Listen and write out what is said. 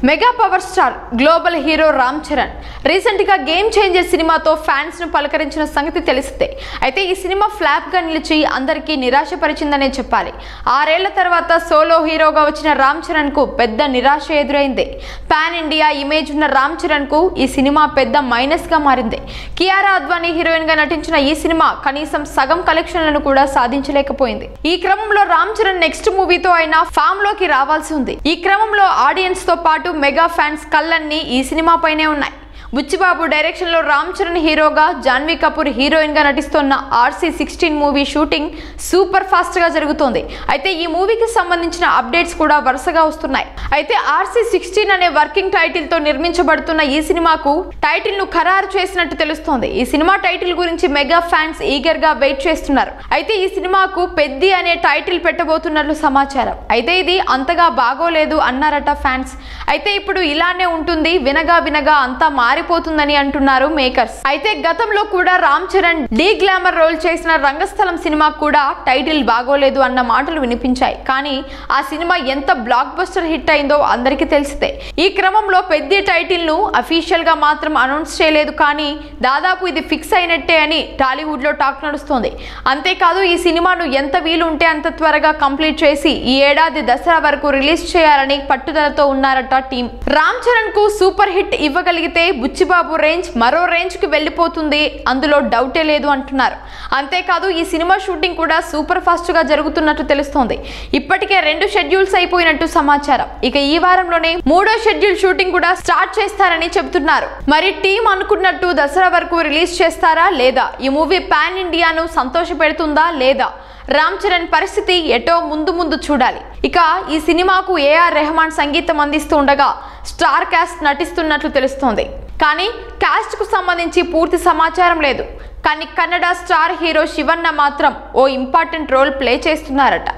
Mega power star global hero Ram Charan recent గా game changer సినిమాతో fans ను పలకరించిన సంగతి తెలిసిందే. అయితే ఈ సినిమా ఫ్లాప్ గా నిలిచి అందరికీ నిరాశపరిచిందనే చెప్పాలి. 6 ఏళ్ల తర్వాత సోలో హీరోగా వచ్చిన రామ్ చరణ్ కు పెద్ద నిరాశ ఎదురైంది. పాన్ ఇండియా ఇమేజ్ ఉన్న రామ్ చరణ్ కు ఈ సినిమా పెద్ద మైనస్ గా మారింది. కియారా అద్వానీ హీరోయిన్ గా నటించిన ఈ సినిమా కనీసం సగం కలెక్షన్లను కూడా సాధించలేకపోయింది. ఈ క్రమంలో రామ్ చరణ్ నెక్స్ట్ మూవీతో అయినా ఫామ్ లోకి రావాల్సి ఉంది. ఈ క్రమంలో ఆడియన్స్ తో పాటు మెగా ఫ్యాన్స్ కళ్ళన్నీ ఈ సినిమా పైనే ఉన్నాయి. బుచ్చిబాబు డైరెక్షన్ లో రామ్ చరణ్ హీరోగా, జాన్వీ కపూర్ హీరోయిన్ గా నటిస్తున్న RC16 movie shooting super fast గా జరుగుతోంది. అయితే ఈ మూవీకి సంబంధించిన అప్డేట్స్ కూడా వరుసగా వస్తున్నాయి. అయితే RC16 అనే వర్కింగ్ టైటిల్ తో నిర్మించబడుతున్న ఈ సినిమాకు టైటిల్ ను ఖరారు చేసినట్టు తెలుస్తోంది. ఈ సినిమా టైటిల్ గురించి మెగా ఫ్యాన్స్ ఈగర్ గా వెయిట్ చేస్తున్నారు. అయితే ఈ సినిమాకు పెద్ది అనే టైటిల్ పెట్టబోతున్నట్లు సమాచారం. అయితే ఇది అంతగా బాగోలేదు అన్నారట ఫ్యాన్స్. అయితే ఇప్పుడు ఇలానే ఉంటుంది, వినగా వినగా అంతా మారిపోతుందని అంటున్నారు మేకర్స్. అయితే గతంలో కూడా Ram Charan de glamour role చేసిన రంగస్థలం సినిమా కూడా టైటిల్ బాగోలేదు అన్న మాటలు వినిపించాయి. కానీ ఆ సినిమా ఎంత బ్లాక్ బస్టర్ హిట్ అయిందో అందరికీ తెలిసితే. ఈ క్రమంలో పెద్ద టైటిల్ ను అఫీషియల్ గా మాత్రం అనౌన్స్ చేయలేదు, కానీ దాదాపు ఇది ఫిక్స్ అయినట్టే అని టాలీవుడ్ లో టాక్ నడుస్తోంది. అంతేకాదు ఈ సినిమాను ఎంత వీలు ఉంటే అంత త్వరగా కంప్లీట్ చేసి ఈ ఏడాది దసరా వరకు రిలీజ్ చేయాలని పట్టుదలతో ఉన్నారట టీం. రామ్ చరణ్ కు సూపర్ హిట్ ఇవ్వగలిగితే బుచ్చిబాబు రేంజ్ మరో రేంజ్ కి వెళ్ళిపోతుంది, అందులో డౌటే లేదు అంటున్నారు. అంతేకాదు ఈ సినిమా షూటింగ్ కూడా సూపర్ ఫాస్ట్ గా జరుగుతున్నట్టు తెలుస్తోంది. ఇప్పటికే 2 షెడ్యూల్స్ అయిపోయినట్టు సమాచారం. ఇక ఈ వారంలోనే 3వ షెడ్యూల్ షూటింగ్ కూడా స్టార్ట్ చేస్తారని చెబుతున్నారు. మరి టీం అనుకున్నట్టు దసరా వరకు రిలీజ్ చేస్తారా లేదా? ఈ మూవీ పాన్ ఇండియాను సంతోష పెడుతుందా లేదా? రామ్ చరణ్ పరిస్థితి ఎటో ముందు చూడాలి. ఇక ఈ సినిమాకు AR రెహమాన్ సంగీతం అందిస్తూ ఉండగా స్టార్ కాస్ట్ నటిస్తున్నట్లు తెలుస్తోంది. కానీ కాస్ట్ కు సంబంధించి పూర్తి సమాచారం లేదు. కానీ కన్నడ స్టార్ హీరో శివన్న మాత్రం ఓ ఇంపార్టెంట్ రోల్ ప్లే చేస్తున్నారట.